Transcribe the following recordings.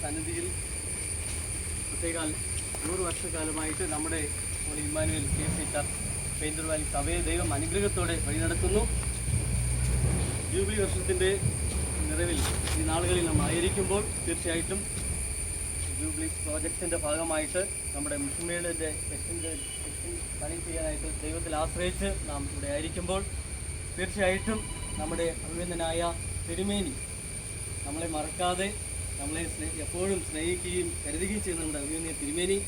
സന്നിധിയിൽ പ്രത്യേകാൽ 100 വർഷക്കാലമായിട്ട് നമ്മുടെ Emmanuel CFC church painter Valley സഭയെ ദൈവം അനുഗ്രഹത്തോടെ വഴി നടത്തുന്നു. ജൂബിലി വർഷത്തിൻ്റെ നിറവിൽ ഈ നാളുകളിൽ നാം ആയിരിക്കുമ്പോൾ തീർച്ചയായിട്ടും ജൂബിലി പ്രോജക്റ്റിൻ്റെ ഭാഗമായിട്ട് നമ്മുടെ മിഷൻമേളിൻ്റെ പണി ചെയ്യാനായിട്ട് ദൈവത്തിൽ ആശ്രയിച്ച് നാം ഇവിടെ ആയിരിക്കുമ്പോൾ തീർച്ചയായിട്ടും നമ്മുടെ അഭിനന്ദനായ തിരുമേനി നമ്മളെ മറക്കാതെ നമ്മളെ എപ്പോഴും സ്നേഹിക്കുകയും കരുതുകയും ചെയ്യുന്ന നമ്മുടെ അഭിനന്ദന തിരുമേനി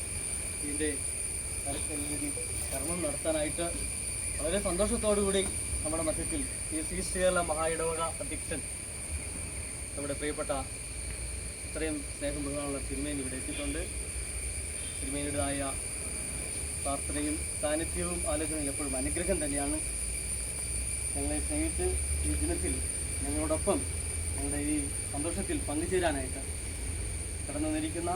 ഇതിൻ്റെ കർമ്മം നടത്താനായിട്ട് വളരെ സന്തോഷത്തോടുകൂടി നമ്മുടെ മധ്യത്തിൽ CFC കേരള മഹാ ഇടവക അധ്യക്ഷൻ നമ്മുടെ പ്രിയപ്പെട്ട ഇത്രയും സ്നേഹം ബഹുമാനമുള്ള തിരുമേനി ഇവിടെ എത്തിയിട്ടുണ്ട്. തിരുമേനിയുടേതായ പ്രാർത്ഥനയും സാന്നിധ്യവും ആലോചനയും എപ്പോഴും അനുഗ്രഹം തന്നെയാണ്. ഞങ്ങളെ സ്നേഹിച്ച് ഈ ദിനത്തിൽ ഞങ്ങളോടൊപ്പം ഞങ്ങളുടെ ഈ സന്തോഷത്തിൽ പങ്കുചേരാനായിട്ട് കടന്നു വന്നിരിക്കുന്ന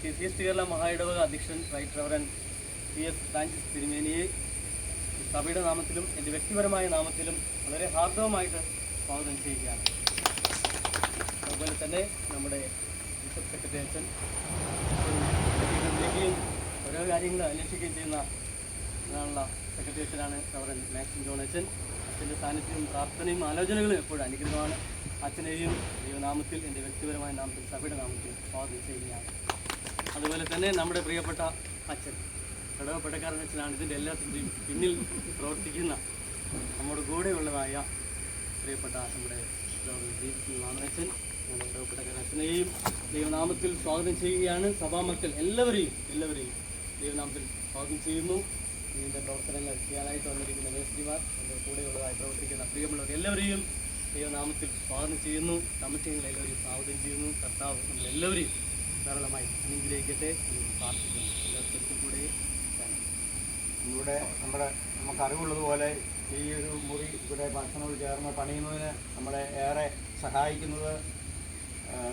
CFC കേരള മഹാ ഇടവക അധ്യക്ഷൻ റൈറ്റ് റവറൻ PS ഫ്രാൻസിസ് തിരുമേനിയെ സഭയുടെ നാമത്തിലും എൻ്റെ വ്യക്തിപരമായ നാമത്തിലും വളരെ ഹാർദവമായിട്ട് സ്വാഗതം ചെയ്യുകയാണ്. അതുപോലെ തന്നെ നമ്മുടെ ബിഷപ്പ് സെക്രട്ടറി അച്ഛൻ വിളിക്കുകയും ഓരോ കാര്യങ്ങൾ അന്വേഷിക്കുകയും ചെയ്യുന്ന സെക്രട്ടറി അച്ഛനാണ് റവറൻ മാക്സിം ജോൺ അച്ഛൻ. അച്ഛൻ്റെ സാന്നിധ്യവും പ്രാർത്ഥനയും ആലോചനകളും എപ്പോഴും അനുഗ്രഹമാണ്. അച്ഛനെയും ദൈവനാമത്തിൽ എൻ്റെ വ്യക്തിപരമായ നാമത്തിൽ സഭയുടെ നാമത്തിൽ സ്വാഗതം ചെയ്യുകയാണ്. അതുപോലെ തന്നെ നമ്മുടെ പ്രിയപ്പെട്ട അച്ഛൻ ഇടവപ്പെട്ടക്കാരൻ അച്ഛനാണ് ഇതിൻ്റെ എല്ലാത്തിൻ്റെയും പിന്നിൽ പ്രവർത്തിക്കുന്ന നമ്മുടെ കൂടെയുള്ളതായ പ്രിയപ്പെട്ട നമ്മുടെ അച്ഛൻ നമ്മുടെ ഇടവപ്പെട്ടക്കാരൻ അച്ഛനെയും ദൈവനാമത്തിൽ സ്വാഗതം ചെയ്യുകയാണ്. സഭാമക്കൾ എല്ലാവരെയും ദൈവനാമത്തിൽ സ്വാഗതം ചെയ്യുന്നു. ഇതിൻ്റെ പ്രവർത്തനങ്ങൾ ചെയ്യാനായിട്ട് വന്നിരിക്കുന്ന മേസ്ത്രിമാർ എൻ്റെ കൂടെയുള്ളതായി പ്രവർത്തിക്കുന്ന പ്രിയമുള്ളവർ എല്ലാവരെയും ദൈവനാമത്തിൽ സ്വാഗതം ചെയ്യുന്നു. കമ്മിറ്റികളെല്ലാവരെയും സ്വാഗതം ചെയ്യുന്നു. കർത്താവ് നമ്മളെല്ലാവരെയും ധാരാളമായി അനുഗ്രഹിക്കട്ടെ എന്ന് പ്രാർത്ഥിക്കുന്നു. എല്ലാവർക്കും കൂടെ നമുക്ക് അറിവുള്ളതുപോലെ ഈ ഒരു മുറി ഇവിടെ ഭക്ഷണത്തോട് ചേർന്ന് പണിയുന്നതിന് നമ്മളെ ഏറെ സഹായിക്കുന്നത്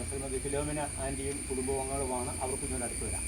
ശ്രീമതി ഫിലോമിന ആൻറ്റിയും കുടുംബാംഗങ്ങളുമാണ്. അവർക്കും ഇങ്ങോട്ട് അടുത്ത് വരാം.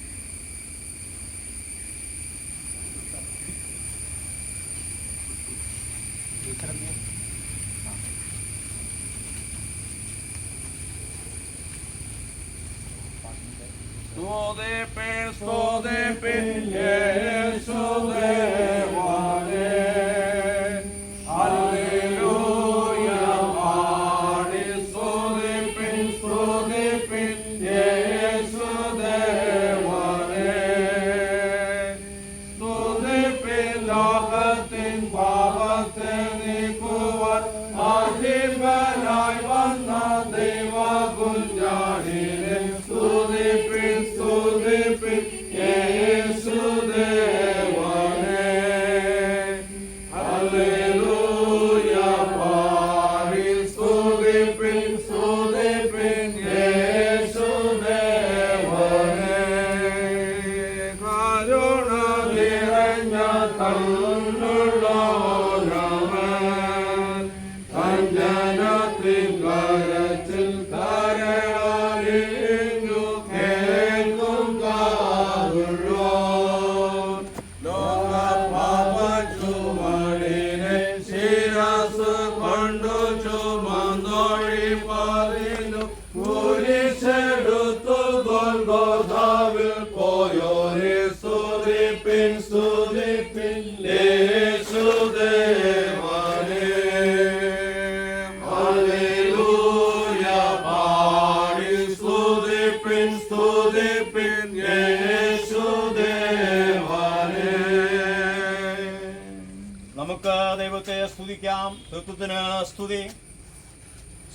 നമുക്ക് ദൈവത്തെ സ്തുതിക്കാം. തത്വത്തിന് സ്തുതി.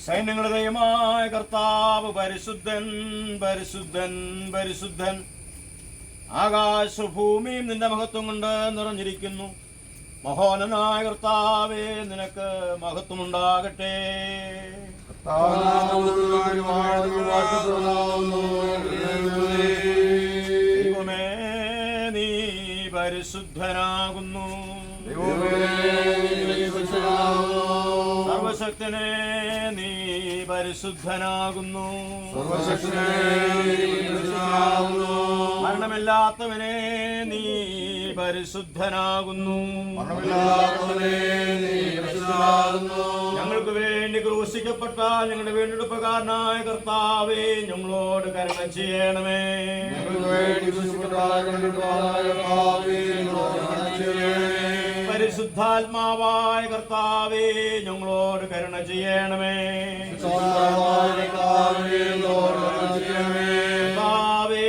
സൈന്യങ്ങളുടെ ദൈവമായ കർത്താവ് പരിശുദ്ധൻ പരിശുദ്ധൻ പരിശുദ്ധൻ. ആകാശഭൂമിയും നിന്റെ മഹത്വം കൊണ്ട് നിറഞ്ഞിരിക്കുന്നു. മഹോന്നതനായ കർത്താവേ, നിനക്ക് മഹത്വമുണ്ടാകട്ടെ. ദൈവമേ, നീ പരിശുദ്ധനാകുന്നു. സർവശക്തനെ, നീ പരിശുദ്ധനാകുന്നു. മരണമില്ലാത്തവനെ, നീ പരിശുദ്ധനാകുന്നു. മരണമില്ലാത്തവനേ, നീ പരിശുദ്ധനാകുന്നു. ഞങ്ങൾക്ക് വേണ്ടി ക്രൂശിക്കപ്പെട്ട ഞങ്ങളുടെ വീണ്ടെടുപ്പുകാരനായ കർത്താവേ, ഞങ്ങളോട് കരുണ ചെയ്യണമേ. ഞങ്ങൾക്ക് വേണ്ടി ക്രൂശിക്കപ്പെട്ട വീണ്ടെടുപ്പുകാരനായ കർത്താവേ, ഞങ്ങളോട് കരുണ ചെയ്യണമേ. പരിശുദ്ധാത്മാവായ കർത്താവേ, ഞങ്ങളോട് കരുണ ചെയ്യണമേ. കർത്താവേ,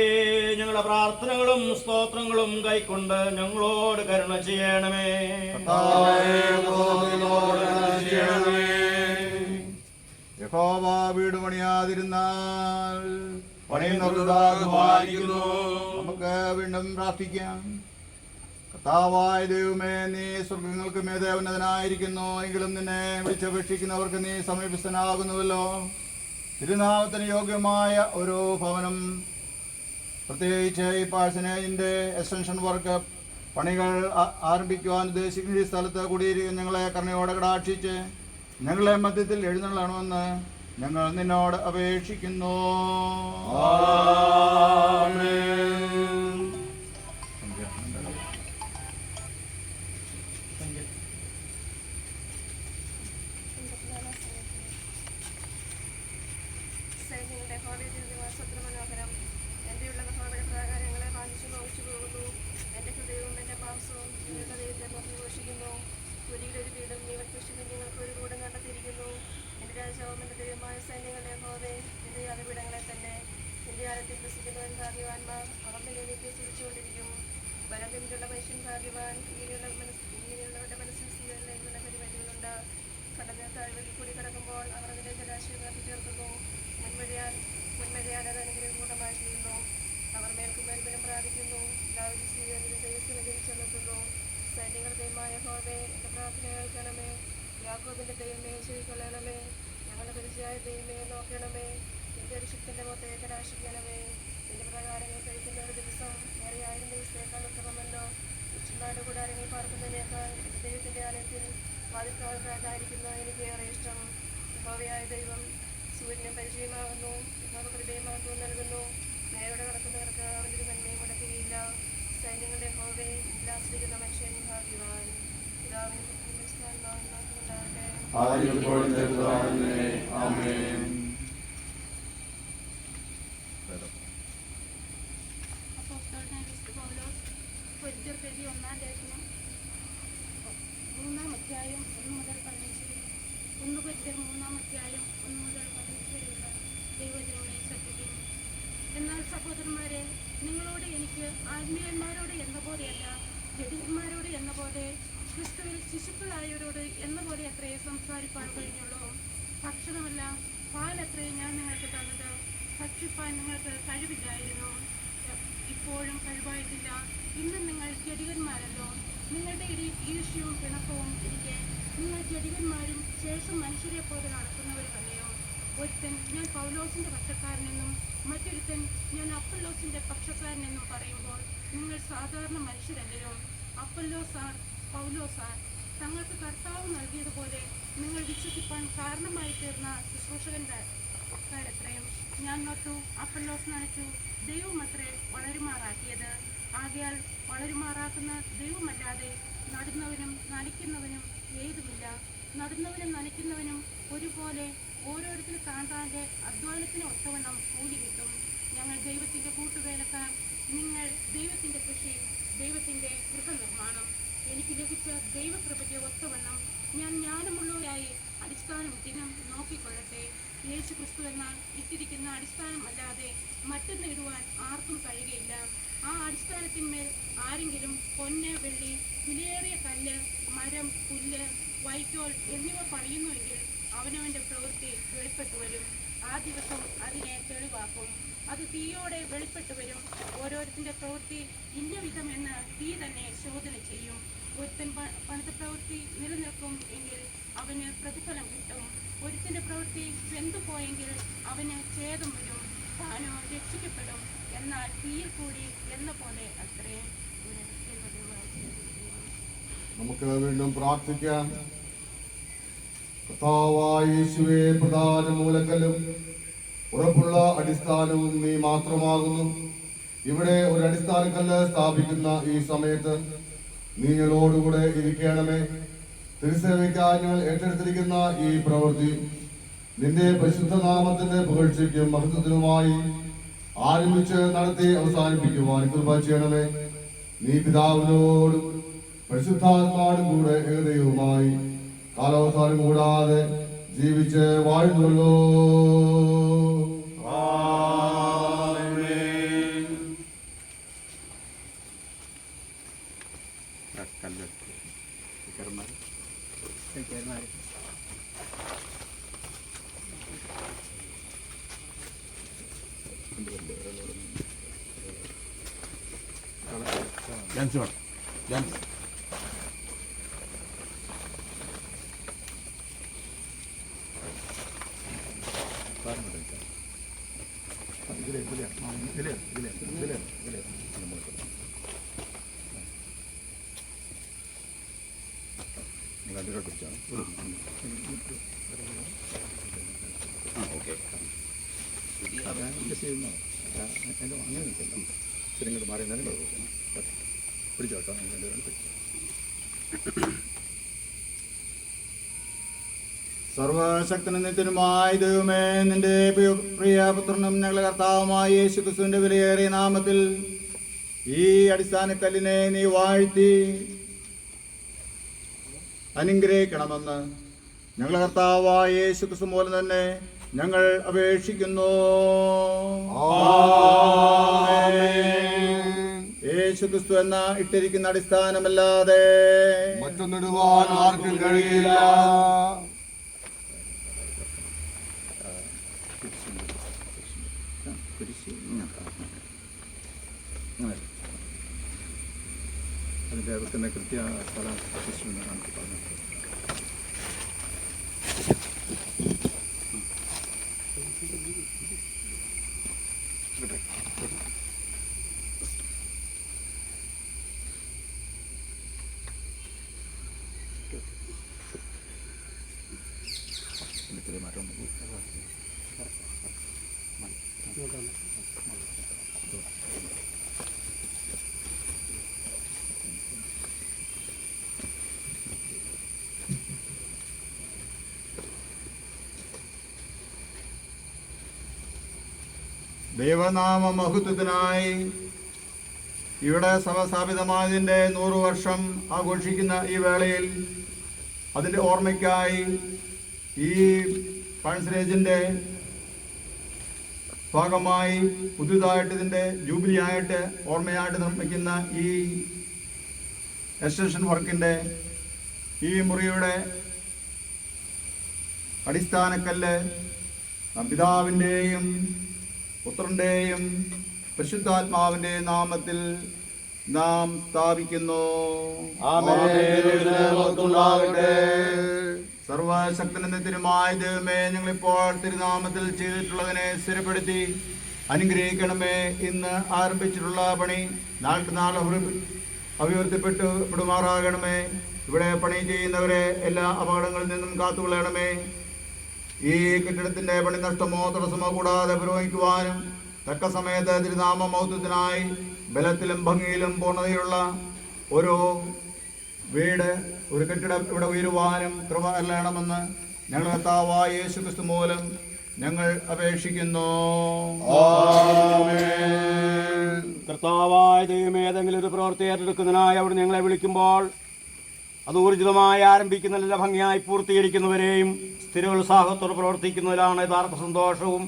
ഞങ്ങളുടെ പ്രാർത്ഥനകളും സ്തോത്രങ്ങളും കൈക്കൊണ്ട് ഞങ്ങളോട് കരുണ ചെയ്യണമേ. യഹോവ വീട് പണിയാതിരുന്നാൽ പണിയുന്നവരുന്നു. നമുക്ക് വീണ്ടും പ്രാർത്ഥിക്കാം. കർത്താവായ ദൈവമേ, നീ സ്വർഗങ്ങൾക്ക് മേതെ ഉന്നതനായിരിക്കുന്നു. എങ്കിലും നിന്നെ വിളിച്ചപേക്ഷിക്കുന്നവർക്ക് നീ സമീപസ്ഥനാകുന്നുവല്ലോ. തിരുനാമത്തിന് യോഗ്യമായ ഒരു ഭവനം, പ്രത്യേകിച്ച് ഈ പാഴ്സനേജിൻ്റെ എക്സ്റ്റൻഷൻ വർക്ക് പണികൾ ആരംഭിക്കുവാൻ ഉദ്ദേശിക്കുന്ന ഈ സ്ഥലത്ത് കൂടിയിരിക്കുന്ന ഞങ്ങളെ കരുണയോടെ കടാക്ഷിച്ച് ഞങ്ങളെ മധ്യത്തിൽ എഴുന്നള്ളണമെന്ന് ഞങ്ങൾ നിന്നോട് അപേക്ഷിക്കുന്നു. എന്നാൽ സഹോദരന്മാരെ, നിങ്ങളോട് എനിക്ക് ആത്മീയന്മാരോട് എന്ന പോലെയല്ല, ജഡികന്മാരോട് എന്ന പോലെ, ക്രിസ്തുവിൽ ശിശുക്കളായവരോട് എന്ന പോലെ അത്രേ സംസാരിപ്പാൻ കഴിഞ്ഞുള്ളൂ. ഭക്ഷണമല്ല, പാലത്രേ ഞാൻ നിങ്ങൾക്ക് തന്നത്. ഭക്ഷിപ്പാൻ നിങ്ങൾക്ക് കഴിവില്ലായിരുന്നു, ഇപ്പോഴും കഴിവായിട്ടില്ല. ഇന്ന് നിങ്ങൾ ജഡികന്മാരല്ലോ. നിങ്ങളുടെ ഇടയിൽ ഈർഷ്യവും പിണക്കവും ഇരിക്കെ നിങ്ങൾ ജഡികന്മാരും ശേഷം മനുഷ്യരെ പോലെ നടക്കുന്നവരുമല്ലയോ? ഒരുത്തൻ ഞാൻ പൗലോസിന്റെ പക്ഷക്കാരനെന്നും മറ്റൊരുത്തൻ ഞാൻ അപ്പൊല്ലോസിന്റെ പക്ഷക്കാരനെന്നും പറയുമ്പോൾ നിങ്ങൾ സാധാരണ മനുഷ്യരല്ലയോ? അപ്പൊല്ലോസാർ പൗലോസാർ തങ്ങൾക്ക് കർത്താവ് നൽകിയതുപോലെ നിങ്ങൾ വിശ്വസിപ്പാൻ കാരണമായി തീർന്ന ശുശ്രൂഷകന്മാരത്രയും. ഞാൻ നട്ടു, അപ്പൊല്ലോസ് നനച്ചു, ദൈവമത്രേ വളരുമാറാക്കിയത്. ആകയാൽ വളരുമാറാക്കുന്ന ദൈവമല്ലാതെ നടുന്നവനും നനയ്ക്കുന്നവനും ഏതുമില്ല. നടുന്നവനും നനയ്ക്കുന്നവനും ഒരുപോലെ ഓരോരുത്തർ താന്താൻ്റെ അധ്വാനത്തിന് ഒത്തവണ്ണം കൂലി കിട്ടും. ഞങ്ങൾ ദൈവത്തിൻ്റെ കൂട്ടുവേലക്കാർ, നിങ്ങൾ ദൈവത്തിൻ്റെ കൃഷി, ദൈവത്തിൻ്റെ ഗൃഹനിർമ്മാണം. എനിക്ക് ലഭിച്ച ദൈവകൃപയ്ക്ക് ഒത്തവണ്ണം ഞാൻ ജ്ഞാനമുള്ളവരായി അടിസ്ഥാനം ദിനം നോക്കിക്കൊള്ളട്ടെ. യേശു ക്രിസ്തു എന്നാൽ ഇട്ടിരിക്കുന്ന അടിസ്ഥാനമല്ലാതെ മറ്റൊന്ന് ഇടുവാൻ ആർക്കും കഴിയുകയില്ല. ആ അടിസ്ഥാനത്തിന്മേൽ ആരെങ്കിലും പൊന്ന്, വെള്ളി, വിലയേറിയ കല്ല്, മരം, പുല്ല്, വൈക്കോൽ എന്നിവ പണിയുന്നുവെങ്കിൽ അവനവൻ്റെ പ്രവൃത്തി വെളിപ്പെട്ടു വരും. ആ ദിവസം അതിനെ തെളിവാക്കും. അത് തീയോടെ വെളിപ്പെട്ടു വരും. ഓരോരുത്തരുടെ പ്രവൃത്തി ഇന്ന വിധമെന്ന് തീ തന്നെ ശോധന ചെയ്യും. ഒരുത്തൻ പണിത പ്രവൃത്തി നിലനിൽക്കും എങ്കിൽ അവന് പ്രതിഫലം കിട്ടും. ഒരുത്തൻ്റെ പ്രവൃത്തി വെന്തുപോയെങ്കിൽ അവന് ഛേദം വരും, താനോ രക്ഷിക്കപ്പെടും. എന്നാൽ തീയിൽ കൂടി എന്ന പോലെ അത്രേ. നമുക്ക് വീണ്ടും പ്രാർത്ഥിക്കാം. കർത്താവായ യേശുവേ, പ്രധാന മൂലക്കല്ലും ഉറപ്പുള്ള അടിസ്ഥാനവും നീ മാത്രമാകുന്നു. ഇവിടെ ഒരു അടിസ്ഥാനക്കല്ല് സ്ഥാപിക്കുന്ന ഈ സമയത്ത് നീ ഞങ്ങളോടുകൂടെ ഇരിക്കണമേ. തിരുസേവയ്ക്കായി ഞങ്ങൾ ഏറ്റെടുത്തിരിക്കുന്ന ഈ പ്രവൃത്തി നിന്റെ പരിശുദ്ധ നാമത്തിന്റെ പുകഴ്ചയ്ക്കും മഹത്വത്തിനുമായി ആരംഭിച്ച് നടത്തി അവസാനിപ്പിക്കുവാൻ കൃപ ചെയ്യണമേ. നീ പിതാവിനോടും പരിശുദ്ധാത്മാവിനും കൂടെ ഏകദൈവവുമായി കാലാവസാനം കൂടാതെ ജീവിച്ച് വാഴുന്നുവല്ലോ. സർവശക്തനും നിത്യനുമായ ദൈവമേ, നിന്റെ പ്രിയ പുത്രനും ഞങ്ങളുടെ കർത്താവുമായ യേശുക്രിസ്തുവിന്റെ വിലയേറിയ നാമത്തിൽ ഈ അടിസ്ഥാനക്കല്ലിനെ നീ വാഴ്ത്തി അനുഗ്രഹിക്കണമെന്ന് ഞങ്ങളുടെ കർത്താവായ യേശുക്രിസ്തു മൂലം തന്നെ ഞങ്ങൾ അപേക്ഷിക്കുന്നു. യേശുക്രിസ്തു എന്ന ഇട്ടിരിക്കുന്ന അടിസ്ഥാനമല്ലാതെ മറ്റൊന്നിടുവാൻ ആർക്കും കഴിയില്ല. അതിൻ്റെ വെക്കുന്ന കൃത്യ സ്ഥലം പറഞ്ഞു. ദൈവനാമ മഹത്വത്തിനായി ഇവിടെ സഭ സ്ഥാപിതമായതിൻ്റെ 100 വർഷം ആഘോഷിക്കുന്ന ഈ വേളയിൽ അതിൻ്റെ ഓർമ്മയ്ക്കായി ഈ പഴശ്ശിരാജിൻ്റെ ഭാഗമായി പുതുതായിട്ട് ഇതിൻ്റെ ജൂബിലി ആയിട്ട് ഓർമ്മയായിട്ട് നിർമ്മിക്കുന്ന ഈ എക്സ്റ്റൻഷൻ വർക്കിൻ്റെ ഈ മുറിയുടെ അടിസ്ഥാനക്കല്ല് പിതാവിൻ്റെയും പുത്രന്റെയും പരിശുദ്ധാത്മാവിന്റെയും നാമത്തിൽ നാം സ്ഥാപിക്കുന്നു. സർവശക്തനും തിരുമായ ദൈവമേ, ഞങ്ങളിപ്പോൾ തിരുനാമത്തിൽ ചെയ്തിട്ടുള്ളതിനെ സ്ഥിരപ്പെടുത്തി അനുഗ്രഹിക്കണമേ. ഇന്ന് ആരംഭിച്ചിട്ടുള്ള പണി നാൾ അഭിവൃദ്ധിപ്പെട്ടു വിടുമാറാകണമേ. ഇവിടെ പണി ചെയ്യുന്നവരെ എല്ലാ അപകടങ്ങളിൽ നിന്നും കാത്തുകൊള്ളണമേ. ഈ കെട്ടിടത്തിന്റെ പണി നഷ്ടമോ തടസ്സമോ കൂടാതെ പുരോഗമിക്കുവാനും തക്ക സമയത്ത് തിരുനാമ മഹത്വത്തിനായി ബലത്തിലും ഭംഗിയിലും പൂർണ്ണതയുള്ള ഒരു വീട്, ഒരു കെട്ടിടം ഇവിടെ ഉയരുവാനും കൃപ നൽകണമെന്ന് ഞങ്ങളുടെ കർത്താവായ യേശുക്രിസ്തു മൂലം ഞങ്ങൾ അപേക്ഷിക്കുന്നു. കർത്താവായ ദൈവമേ, ഏതെങ്കിലും ഒരു പ്രവൃത്തി ഏറ്റെടുക്കുന്നതിനായി അവിടെ ഞങ്ങളെ വിളിക്കുമ്പോൾ അത് ഊർജിതമായി ആരംഭിക്കുന്നതിൻ്റെ ഭംഗിയായി പൂർത്തീകരിക്കുന്നവരെയും സ്ഥിരോത്സാഹത്തോടെ പ്രവർത്തിക്കുന്നതിലാണ് യഥാർത്ഥ സന്തോഷവും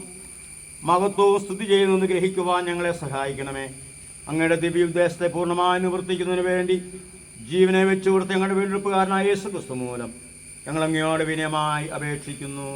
മഹത്വവും സ്തുതി ചെയ്യുന്നതെന്ന് ഗ്രഹിക്കുവാൻ ഞങ്ങളെ സഹായിക്കണമേ. അങ്ങയുടെ ദിവ്യോദ്ദേശത്തെ പൂർണ്ണമായി നിവർത്തിക്കുന്നതിന് വേണ്ടി ജീവനെ വെച്ചു കൊടുത്ത് ഞങ്ങളുടെ വീണ്ടെടുപ്പുകാരനായ യേശുക്രിസ്തു മൂലം ഞങ്ങൾ അങ്ങയോട് വിനയമായി അപേക്ഷിക്കുന്നു.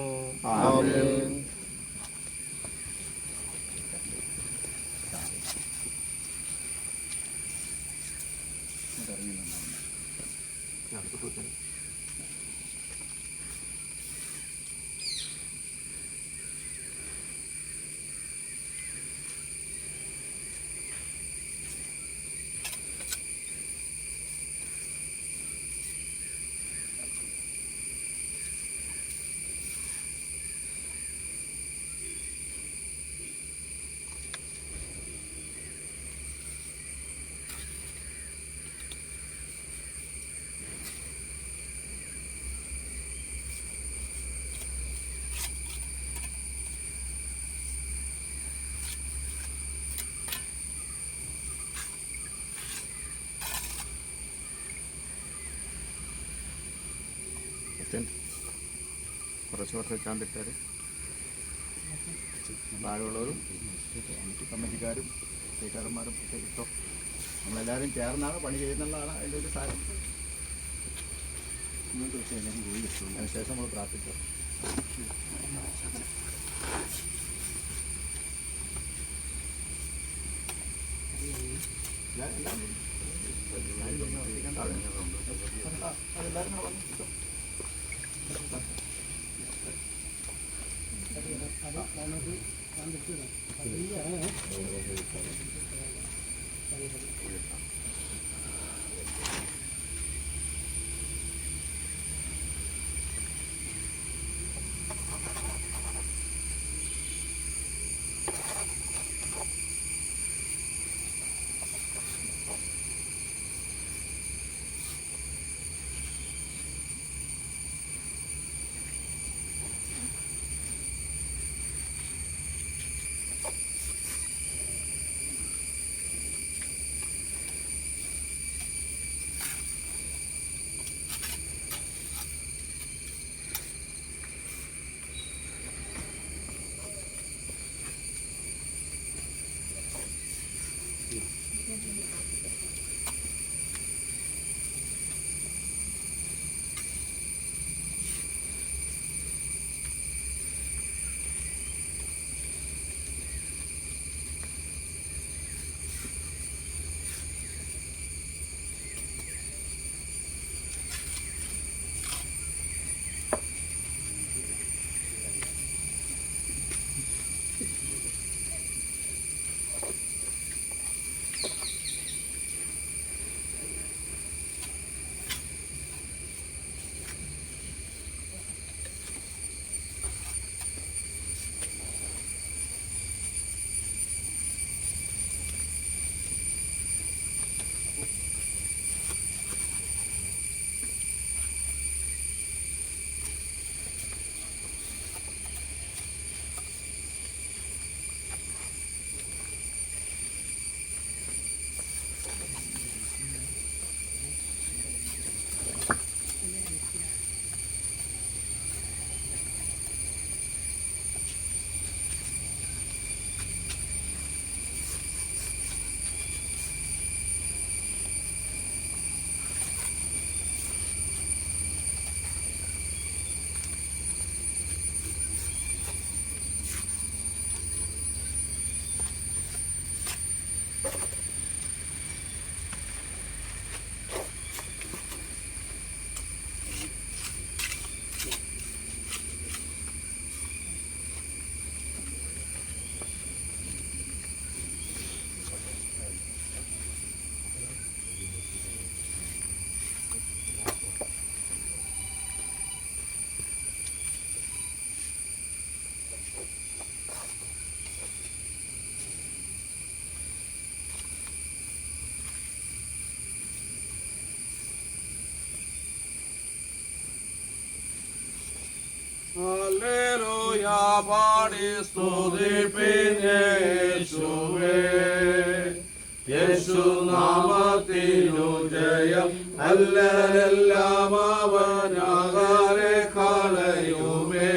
അസിസ്റ്റൻറ്റ് കുറച്ച് വർഷം തിട്ടാറ് താഴെയുള്ളവരും കമ്മിറ്റിക്കാരും സ്പീക്കർമാരും ഒക്കെ കിട്ടും. നമ്മളെല്ലാവരും ചേർന്നാണ് പണി ചെയ്യുന്നതാണ് അതിൻ്റെ ഒരു സാരം. അതിനുശേഷം നമ്മൾ പ്രാർത്ഥിച്ചു. ഹല്ലേലൂയ പാടി സ്തുതിപ്പിൻ യേശുവേ. യേശുനാമത്തിനു ജയം. അല്ലലെല്ലാം അവനാകാരെ കളയുമേ.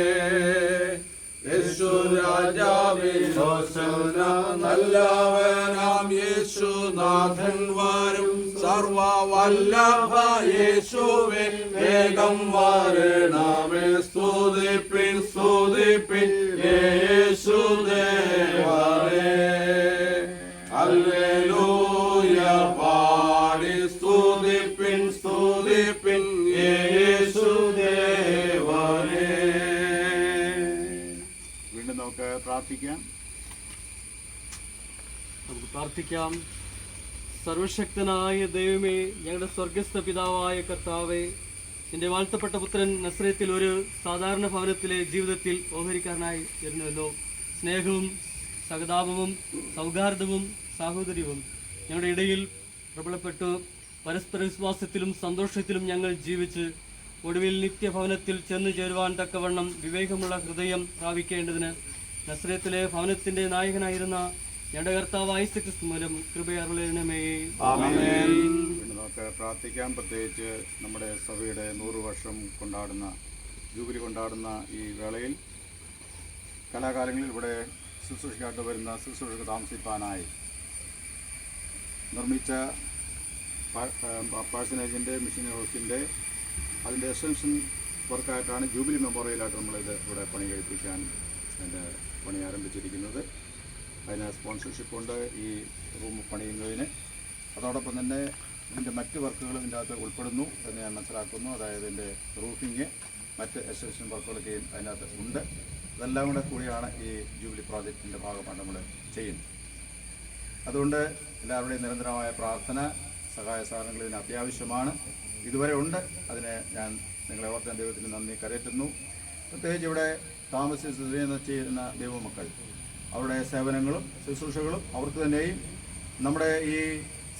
യേശു രാജാവിൻ ഹോസന്ന. നല്ലവനാം യേശുനാഥൻ വരും. സർവവല്ലഭ യേശുവേ വേഗം വരണമേ. സ്തുതിപ്പിൻ സ്തുതിപ്പിൻ യേശുദേവനെ. ഹല്ലേലൂയ പാടി സ്തുതിപ്പിൻ സ്തുതിപ്പിൻ യേശുദേവനെ. വീണ്ടും നമുക്ക് പ്രാർത്ഥിക്കാം. നമുക്ക് പ്രാർത്ഥിക്കാം. സർവശക്തനായ ദൈവമേ, ഞങ്ങളുടെ സ്വർഗസ്ഥ പിതാവായ കർത്താവേ, എൻ്റെ വാഴ്ത്തപ്പെട്ട പുത്രൻ നസ്രത്തിൽ ഒരു സാധാരണ ഭവനത്തിലെ ജീവിതത്തിൽ ഓഹരിക്കാരനായി വരുന്നുവല്ലോ. സ്നേഹവും സഹതാപവും സൗഹാർദ്ദവും സാഹോദര്യവും ഞങ്ങളുടെ ഇടയിൽ പ്രബലപ്പെട്ടു പരസ്പര വിശ്വാസത്തിലും സന്തോഷത്തിലും ഞങ്ങൾ ജീവിച്ച് ഒടുവിൽ നിത്യഭവനത്തിൽ ചെന്നു ചേരുവാൻ തക്കവണ്ണം വിവേകമുള്ള ഹൃദയം പ്രാപിക്കേണ്ടതിന് നസ്രത്തിലെ ഭവനത്തിൻ്റെ നായകനായിരുന്ന ഞങ്ങളുടെ കർത്താവായ ക്രിസ്തു മൂലം കൃപയരുളണമേ. പിന്നെ നമുക്ക് പ്രാർത്ഥിക്കാം. പ്രത്യേകിച്ച് നമ്മുടെ സഭയുടെ 100 വർഷം കൊണ്ടാടുന്ന ജൂബിലി കൊണ്ടാടുന്ന ഈ വേളയിൽ കലാകാലങ്ങളിൽ ഇവിടെ ശുശ്രൂഷയ്ക്കായിട്ട് വരുന്ന ശുശ്രൂഷകർക്ക് താമസിപ്പാനായി നിർമ്മിച്ച പാഴ്സനേജിൻ്റെ മിഷൻ ഹൗസിൻ്റെ അതിൻ്റെ എക്സ്റ്റൻഷൻ വർക്കായിട്ടാണ് ജൂബിലി മെമ്മോറിയലായിട്ട് നമ്മളിത് ഇവിടെ പണി കഴിപ്പിക്കാൻ അതിൻ്റെ പണി ആരംഭിച്ചിരിക്കുന്നത്. അതിന് സ്പോൺസർഷിപ്പ് ഉണ്ട് ഈ റൂം പണിയുന്നതിന്. അതോടൊപ്പം തന്നെ ഇതിൻ്റെ മറ്റ് വർക്കുകൾ ഇതിൻ്റെ അകത്ത് ഉൾപ്പെടുന്നു എന്ന് ഞാൻ മനസ്സിലാക്കുന്നു. അതായത് ഇതിൻ്റെ റൂഫിങ്, മറ്റ് എക്സ്റ്റൻഷൻ വർക്കുകളൊക്കെയും അതിനകത്ത് ഉണ്ട്. ഇതെല്ലാം കൂടെ കൂടിയാണ് ഈ ജൂബിലി പ്രോജക്റ്റിൻ്റെ ഭാഗമായിട്ട് നമ്മൾ ചെയ്യുന്നത്. അതുകൊണ്ട് എല്ലാവരുടെയും നിരന്തരമായ പ്രാർത്ഥന, സഹായ സഹകരണങ്ങൾ ഇതിന് അത്യാവശ്യമാണ്. ഇതുവരെ ഉണ്ട്. അതിന് ഞാൻ നിങ്ങളെ ഓർത്താൻ ദൈവത്തിന് നന്ദി കരയറ്റുന്നു. പ്രത്യേകിച്ച് ഇവിടെ താമസിച്ച് ചെയ്യുന്ന ദൈവമക്കൾ, അവരുടെ സേവനങ്ങളും ശുശ്രൂഷകളും അവർക്ക് തന്നെയും നമ്മുടെ ഈ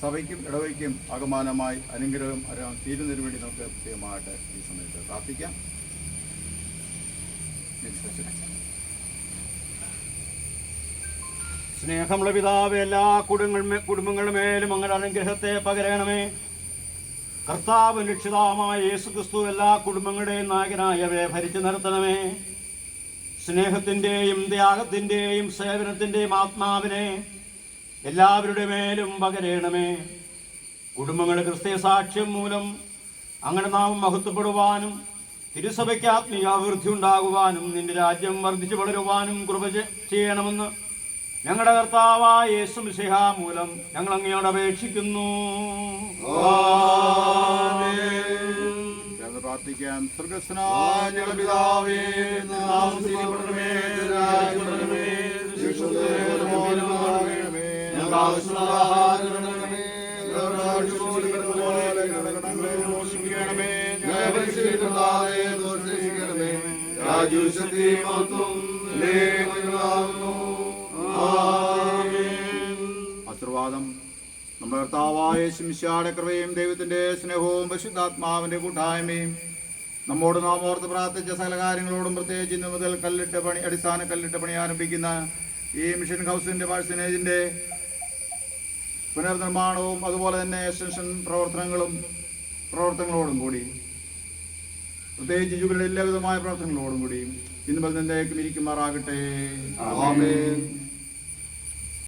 സഭയ്ക്കും ഇടവയ്ക്കും ആകമാനമായി അനുഗ്രഹം തീരുന്നതിന് വേണ്ടി നമുക്ക് പ്രത്യേകമായിട്ട് ഈ സമയത്ത് പ്രാർത്ഥിക്കാം. സ്നേഹമുള്ള പിതാവ്, എല്ലാ കുടുംബങ്ങളുടെ മേലും അങ്ങയുടെ അനുഗ്രഹത്തെ പകരണമേ. കർത്താവ് രക്ഷിതാവായ യേശുക്രിസ്തു എല്ലാ കുടുംബങ്ങളുടെയും നായകനായവരെ ഭരിച്ചു നടത്തണമേ. സ്നേഹത്തിൻ്റെയും ത്യാഗത്തിൻ്റെയും സേവനത്തിൻ്റെയും ആത്മാവിനെ എല്ലാവരുടെ മേലും പകരണമേ. കുടുംബങ്ങളുടെ ക്രിസ്തീയ സാക്ഷ്യം മൂലം അങ്ങയുടെ നാമം മഹത്വപ്പെടുവാനും തിരുസഭയ്ക്ക് ആത്മീയ അഭിവൃദ്ധി ഉണ്ടാകുവാനും നിന്റെ രാജ്യം വർദ്ധിച്ചു വളരുവാനും കൃപ ചെയ്യണമെന്ന് ഞങ്ങളുടെ കർത്താവായ യേശു മിശിഹ മൂലം ഞങ്ങൾ അങ്ങയോട് അപേക്ഷിക്കുന്നു. പ്രാർത്ഥിക്കാം. സ്വർഗ്ഗസ്ഥനായ ഞങ്ങളുടെ പിതാവേ, നാമം പൂജിക്കപ്പെടണമേ, രാജ്യം വരണമേ, തിരുശുദ്ധീകരണമേ, ഞങ്ങൾക്ക് ആവശ്യമുള്ള ആഹാരം തരണമേ, ക്ഷമിക്കണമേ, ഞങ്ങളെ പരീക്ഷിക്കരുതേ, ദോഷിക്കണമേ, രാജ്യവും ശക്തിയും മഹത്വവും നിനക്കുള്ളതാകുന്നു. ആമേൻ. ആശീർവാദം. നമ്മുടെ കർത്താവായ യേശുമിശിഹായുടെ കൃപയും ദൈവത്തിൻ്റെ സ്നേഹവും പരിശുദ്ധാത്മാവിൻ്റെ കൂട്ടായ്മയും നമ്മോട് നാം ഓർത്ത് പ്രാർത്ഥിച്ച സകല കാര്യങ്ങളോടും, പ്രത്യേകിച്ച് ഇന്ന് മുതൽ അടിസ്ഥാന കല്ലിട്ട് പണി ആരംഭിക്കുന്ന ഈ മിഷൻ ഹൗസിൻ്റെ പാഴ്സനേജിൻ്റെ പുനർനിർമ്മാണവും അതുപോലെ തന്നെ എക്സ്റ്റൻഷൻ പ്രവർത്തനങ്ങളോടും കൂടി, പ്രത്യേകിച്ച് ജൂബിലിയുടെ എല്ലാവിധമായ പ്രവർത്തനങ്ങളോടും കൂടിയും ഇന്ന് മുതൽ എന്നേക്കും ഇരിക്കുമാറാകട്ടെ. ആമേൻ.